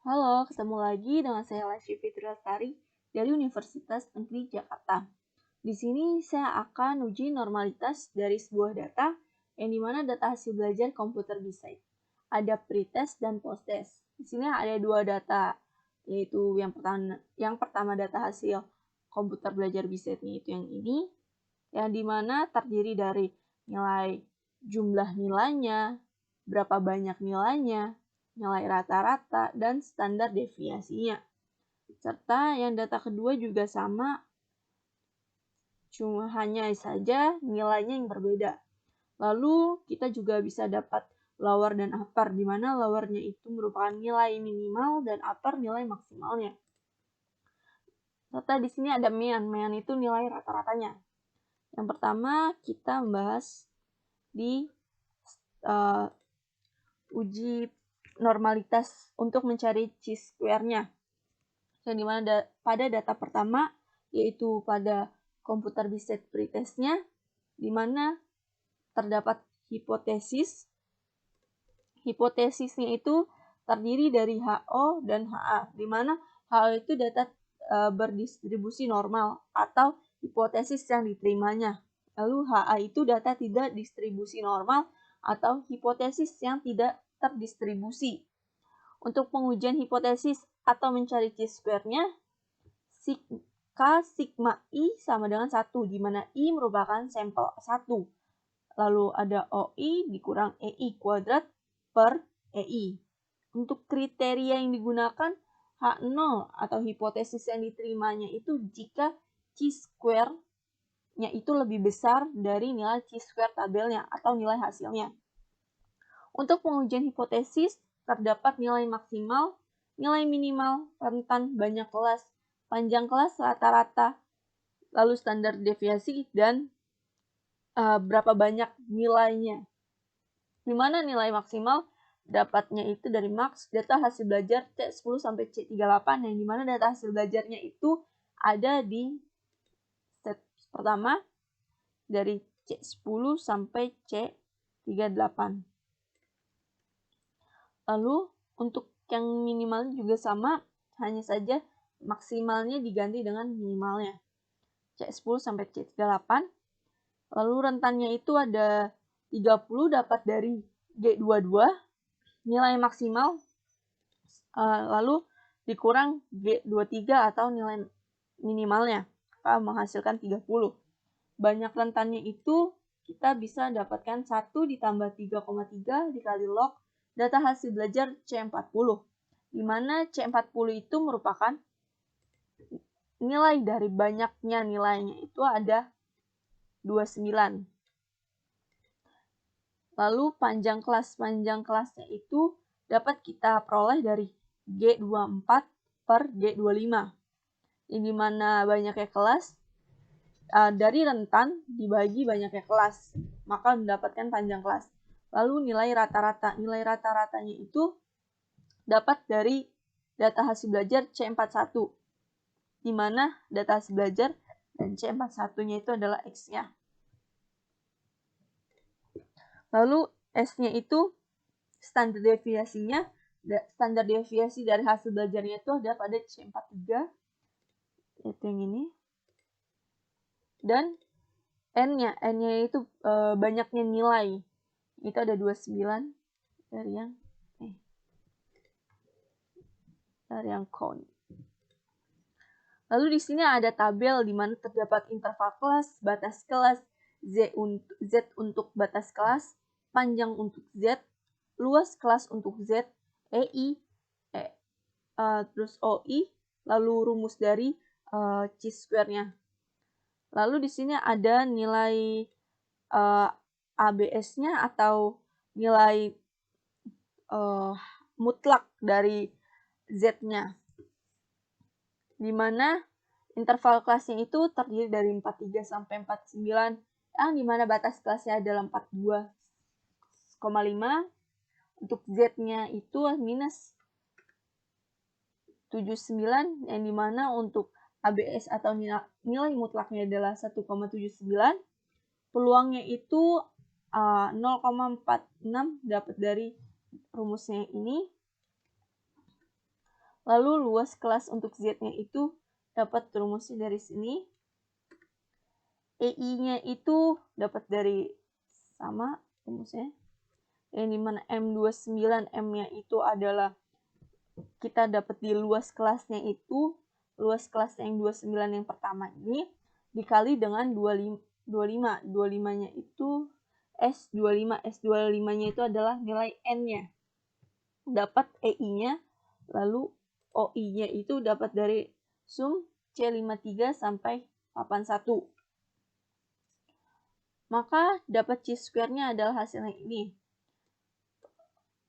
Halo, ketemu lagi dengan saya Lasy Fitriastari dari Universitas Negeri Jakarta. Di sini saya akan uji normalitas dari sebuah data yang dimana data hasil belajar komputer bisa. Ada pretest dan posttest. Di sini ada dua data, yaitu yang pertama data hasil komputer belajar bisa itu yang ini, yang dimana terdiri dari nilai jumlah nilainya, berapa banyak nilainya, nilai rata-rata, dan standar deviasinya. Serta yang data kedua juga sama, cuma hanya saja nilainya yang berbeda. Lalu kita juga bisa dapat lower dan upper, di mana lowernya itu merupakan nilai minimal dan upper nilai maksimalnya. Serta di sini ada mean itu nilai rata-ratanya. Yang pertama kita membahas di uji normalitas untuk mencari chi-square-nya. Yang dimana pada data pertama, yaitu pada komputer Bisset pretest-nya, dimana terdapat hipotesis. Hipotesisnya itu terdiri dari HO dan HA, dimana HO itu data berdistribusi normal atau hipotesis yang diterimanya. Lalu HA itu data tidak distribusi normal atau hipotesis yang tidak terdistribusi. Untuk pengujian hipotesis atau mencari chi-square-nya, K sigma I sama dengan 1, di mana I merupakan sampel 1. Lalu ada OI dikurang EI kuadrat per EI. Untuk kriteria yang digunakan H0 atau hipotesis yang diterimanya itu jika chi-square-nya itu lebih besar dari nilai chi-square tabelnya atau nilai hasilnya. Untuk pengujian hipotesis, terdapat nilai maksimal, nilai minimal, rentan banyak kelas, panjang kelas rata-rata, lalu standar deviasi, dan berapa banyak nilainya. Di mana nilai maksimal dapatnya itu dari max data hasil belajar C10 sampai C38, yang dimana data hasil belajarnya itu ada di set pertama dari C10 sampai C38. Lalu untuk yang minimalnya juga sama, hanya saja maksimalnya diganti dengan minimalnya. C10 sampai C38. Lalu rentannya itu ada 30 dapat dari G22, nilai maksimal, lalu dikurang G23 atau nilai minimalnya, menghasilkan 30. Banyak rentannya itu kita bisa dapatkan 1 ditambah 3,3 dikali log data hasil belajar C40, di mana C40 itu merupakan nilai dari banyaknya nilainya itu ada 29. Lalu panjang kelasnya itu dapat kita peroleh dari G24 per G25. Yang dimana banyaknya kelas dari rentan dibagi banyaknya kelas, maka mendapatkan panjang kelas. Lalu nilai rata-rata. Nilai rata-ratanya itu dapat dari data hasil belajar C41, di mana data hasil belajar dan C41-nya itu adalah X-nya. Lalu S-nya itu standar deviasinya, standar deviasi dari hasil belajarnya itu ada pada C43, yaitu yang ini. Dan N-nya itu banyaknya nilai, itu ada 29 dari yang count. Lalu di sini ada tabel di mana terdapat interval kelas, batas kelas, Z untuk batas kelas, panjang untuk Z, luas kelas untuk Z, EI, terus OI, lalu rumus dari chi-square-nya. Lalu di sini ada nilai ABS-nya atau nilai mutlak dari Z-nya. Di mana interval kelasnya itu terdiri dari 43 sampai 49, yang dimana batas kelasnya adalah 42,5. Untuk Z-nya itu minus 79, yang dimana untuk ABS atau nilai mutlaknya adalah 1,79. Peluangnya itu 0,46 dapat dari rumusnya ini. Lalu luas kelas untuk Z-nya itu dapat rumusnya dari sini. EI-nya itu dapat dari sama rumusnya. Yang dimana M29, M-nya itu adalah kita dapat di luas kelasnya itu, luas kelasnya yang 29 yang pertama ini dikali dengan 25. 25-nya itu S25. S25-nya itu adalah nilai N-nya. Dapat EI-nya, lalu OI-nya itu dapat dari sum C53 sampai 81. Maka dapat chi-square-nya adalah hasilnya ini.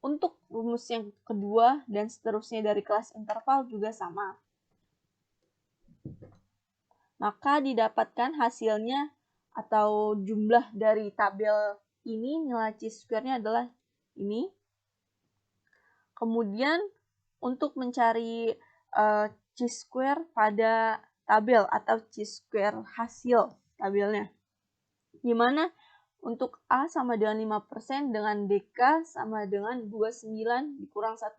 Untuk rumus yang kedua dan seterusnya dari kelas interval juga sama. Maka didapatkan hasilnya atau jumlah dari tabel ini, nilai chi-square-nya adalah ini. Kemudian untuk mencari chi-square pada tabel atau chi-square hasil tabelnya. Dimana untuk A sama dengan 5% dengan DK sama dengan 29 dikurang 1.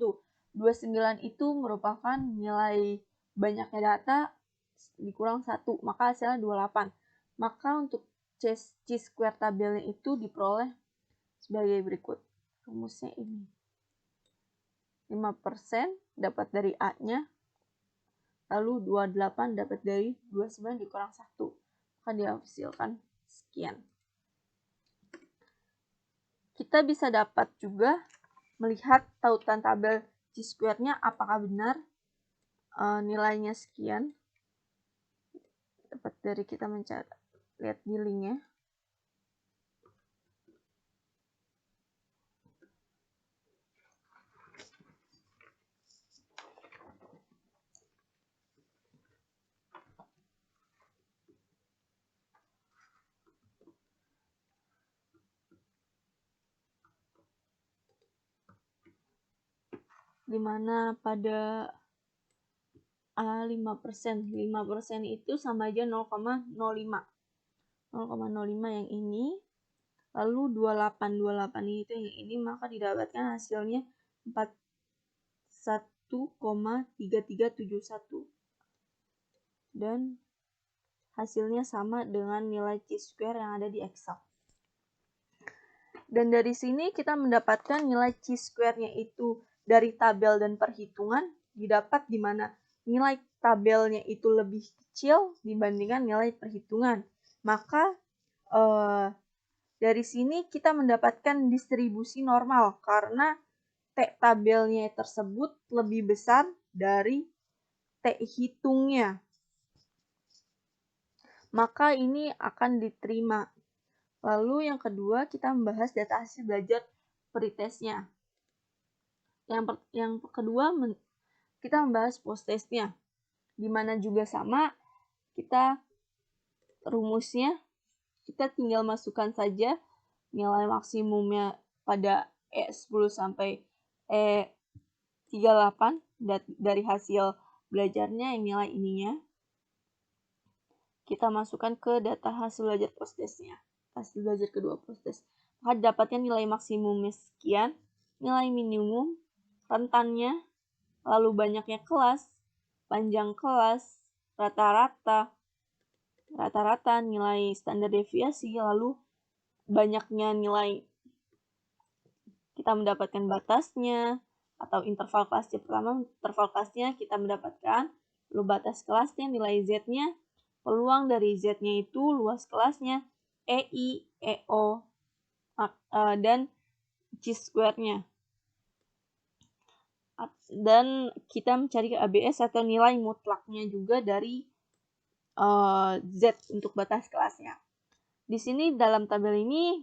29 itu merupakan nilai banyaknya data dikurang 1, maka hasilnya 28. Maka untuk chi-square tabelnya itu diperoleh sebagai berikut. Rumusnya ini. 5% dapat dari A-nya, lalu 28 dapat dari 29 dikurang 1. Maka dihasilkan sekian. Kita bisa dapat juga melihat tautan tabel chi-square-nya apakah benar nilainya sekian. Dapat dari kita mencari, lihat di linknya. Dimana pada A 5%. 5% itu sama aja 0,05. 0,05 yang ini. Lalu 28 itu yang ini, maka didapatkan hasilnya 41,3371. Dan hasilnya sama dengan nilai chi-square yang ada di Excel. Dan dari sini kita mendapatkan nilai chi-square-nya itu dari tabel dan perhitungan didapat di mana nilai tabelnya itu lebih kecil dibandingkan nilai perhitungan. Maka dari sini kita mendapatkan distribusi normal karena T tabelnya tersebut lebih besar dari T hitungnya. Maka ini akan diterima. Lalu yang kedua, kita membahas data hasil belajar pretestnya. Yang kedua, kita membahas post-testnya. Dimana juga sama, kita rumusnya, kita tinggal masukkan saja nilai maksimumnya pada E10 sampai E38 dari hasil belajarnya yang nilai ininya. Kita masukkan ke data hasil belajar post-testnya. Hasil belajar kedua post-test. Maka dapatnya nilai maksimumnya sekian, nilai minimum, rentannya, lalu banyaknya kelas, panjang kelas, rata-rata, nilai standar deviasi, lalu banyaknya nilai, kita mendapatkan batasnya, atau interval kelasnya. Pertama, interval kelasnya kita mendapatkan, lalu batas kelasnya, nilai Z-nya, peluang dari Z-nya itu, luas kelasnya, EI, EO, dan chi-square-nya. Dan kita mencari ABS atau nilai mutlaknya juga dari Z untuk batas kelasnya. Di sini dalam tabel ini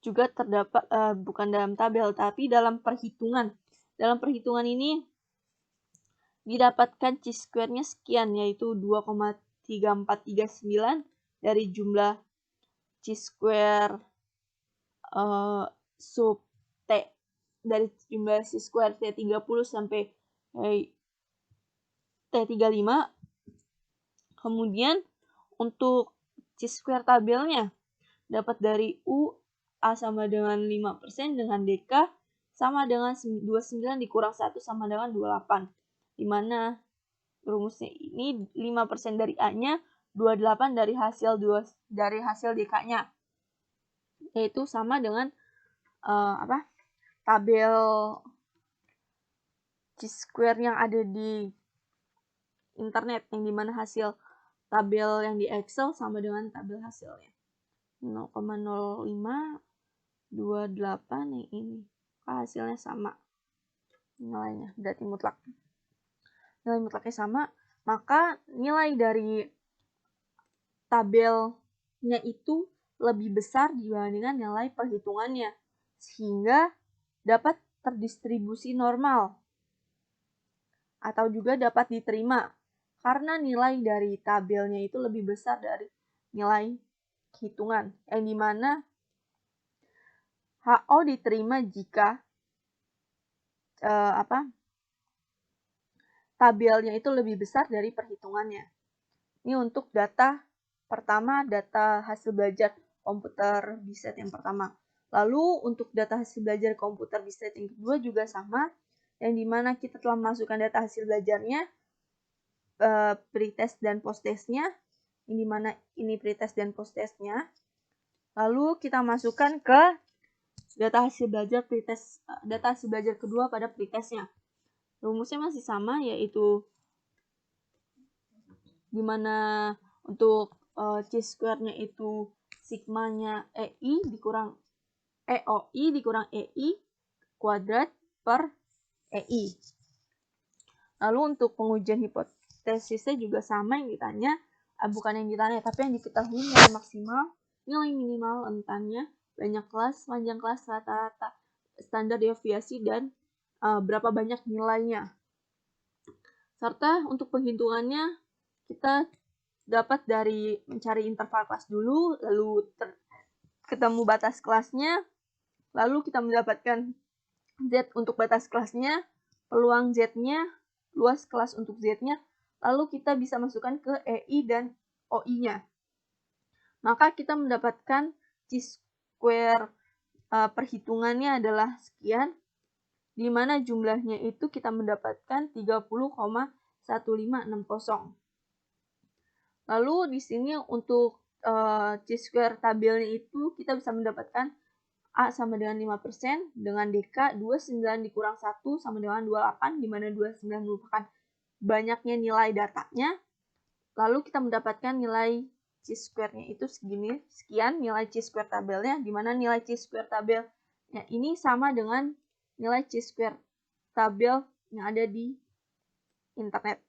juga terdapat, bukan dalam tabel, tapi dalam perhitungan. Dalam perhitungan ini didapatkan chi-square-nya sekian, yaitu 2,3439 dari jumlah chi-square sub T, dari jumlah chi-square T30 sampai T35. Kemudian untuk chi-square tabelnya dapat dari U, A sama dengan 5% dengan DK sama dengan 29 dikurang 1 sama dengan 28. Dimana rumusnya ini 5% dari A-nya, 28 dari hasil DK-nya. Yaitu sama dengan tabel chi-square yang ada di internet, yang dimana hasil tabel yang di Excel sama dengan tabel hasilnya. 0,0528 yang ini. Hasilnya sama. Nilainya berarti mutlak. Nilai mutlaknya sama, maka nilai dari tabelnya itu lebih besar dibandingkan nilai perhitungannya, sehingga dapat terdistribusi normal atau juga dapat diterima karena nilai dari tabelnya itu lebih besar dari nilai hitungan, yang dimana HO diterima jika tabelnya itu lebih besar dari perhitungannya. Ini untuk data pertama, data hasil belajar komputer BISET yang pertama. Lalu untuk data hasil belajar komputer BISET yang kedua juga sama, yang dimana kita telah memasukkan data hasil belajarnya, pretest dan posttestnya, yang dimana ini pretest dan posttestnya. Lalu kita masukkan ke data hasil belajar pretest, data hasil belajar kedua pada pretestnya. Rumusnya masih sama, yaitu dimana untuk chi-square-nya itu sigmanya EI dikurang EOI dikurang EI kuadrat per EI. Lalu untuk pengujian hipotesisnya juga sama, yang ditanya, bukan yang ditanya, tapi yang diketahui nilai maksimal, nilai minimal rentannya, banyak kelas, panjang kelas, rata-rata, standar deviasi, dan berapa banyak nilainya. Serta untuk penghitungannya, kita dapat dari mencari interval kelas dulu, lalu ketemu batas kelasnya, lalu kita mendapatkan Z untuk batas kelasnya, peluang Z-nya, luas kelas untuk Z-nya, lalu kita bisa masukkan ke EI dan OI-nya. Maka kita mendapatkan chi-square perhitungannya adalah sekian, di mana jumlahnya itu kita mendapatkan 30,1560. Lalu di sini untuk chi-square tabelnya itu kita bisa mendapatkan A sama dengan 5%, dengan DK 29 dikurang 1 sama dengan 28, di mana 29 merupakan banyaknya nilai datanya. Lalu kita mendapatkan nilai chi-square-nya itu sekian nilai chi-square tabelnya, di mana nilai chi-square tabelnya ini sama dengan nilai chi-square tabel yang ada di internet.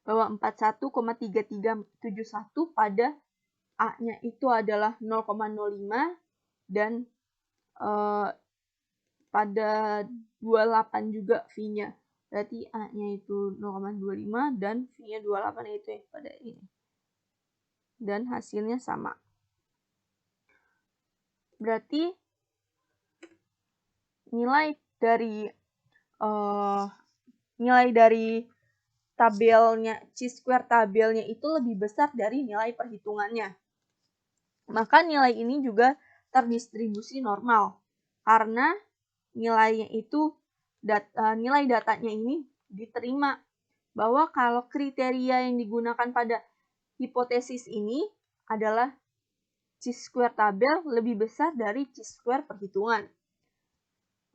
Bahwa 41,3371 pada A-nya itu adalah 0,05 dan pada 28 juga V-nya. Berarti A-nya itu 0,25 dan V-nya 28, yaitu pada ini. Dan hasilnya sama. Berarti nilai dari tabelnya, chi-square tabelnya itu lebih besar dari nilai perhitungannya. Maka nilai ini juga terdistribusi normal karena nilainya itu nilai datanya ini diterima, bahwa kalau kriteria yang digunakan pada hipotesis ini adalah chi-square tabel lebih besar dari chi-square perhitungan.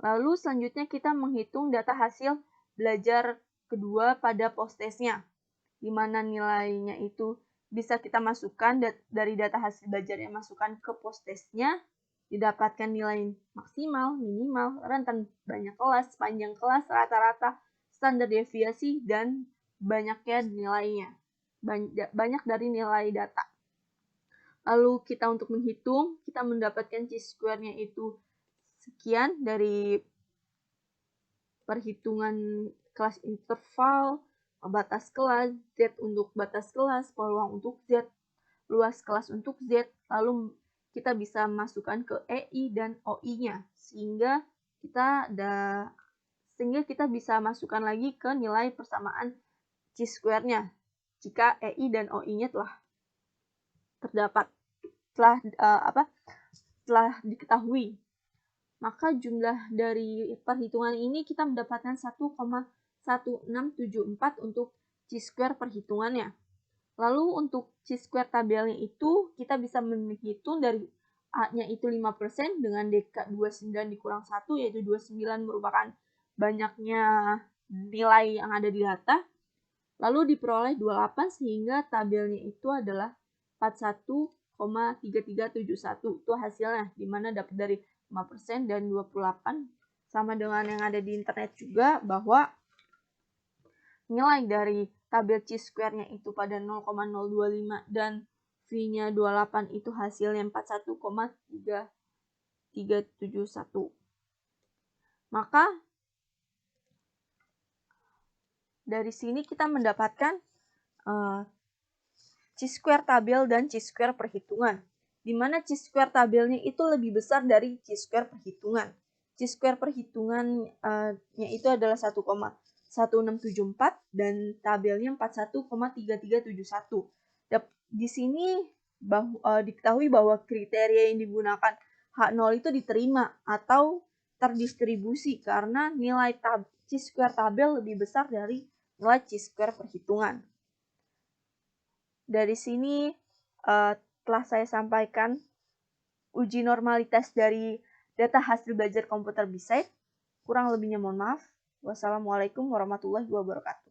Lalu selanjutnya kita menghitung data hasil belajar kedua pada posttestnya, di mana nilainya itu bisa kita masukkan dari data hasil belajar yang masukkan ke posttestnya, didapatkan nilai maksimal, minimal, rentan banyak kelas, panjang kelas, rata-rata, standar deviasi, dan banyaknya nilainya. Banyak dari nilai data. Lalu kita untuk menghitung, kita mendapatkan chi-square-nya itu sekian dari perhitungan kelas interval, batas kelas, Z untuk batas kelas, peluang untuk Z, luas kelas untuk Z, lalu kita bisa masukkan ke EI dan OI-nya, sehingga kita bisa masukkan lagi ke nilai persamaan chi-square-nya jika EI dan OI-nya telah diketahui. maka jumlah dari perhitungan ini kita mendapatkan 1,1674 untuk chi-square perhitungannya. Lalu untuk chi-square tabelnya itu kita bisa menghitung dari A-nya itu 5% dengan DK 29 dikurang 1, yaitu 29 merupakan banyaknya nilai yang ada di data. Lalu diperoleh 28 sehingga tabelnya itu adalah 41,3371. Itu hasilnya, dimana dapat dari 5% dan 28 sama dengan yang ada di internet juga, bahwa nilai dari tabel chi-square-nya itu pada 0,025 dan V-nya 28 itu hasilnya 41,3371. Maka dari sini kita mendapatkan chi-square tabel dan chi-square perhitungan, di mana chi-square tabelnya itu lebih besar dari chi-square perhitungan. Chi-square perhitungannya itu adalah 1,1674 dan tabelnya 41,3371. Di sini diketahui bahwa kriteria yang digunakan H0 itu diterima atau terdistribusi karena nilai chi-square tabel lebih besar dari nilai chi-square perhitungan. Dari sini telah saya sampaikan uji normalitas dari data hasil belajar komputer BSIDE. Kurang lebihnya mohon maaf. Wassalamualaikum warahmatullahi wabarakatuh.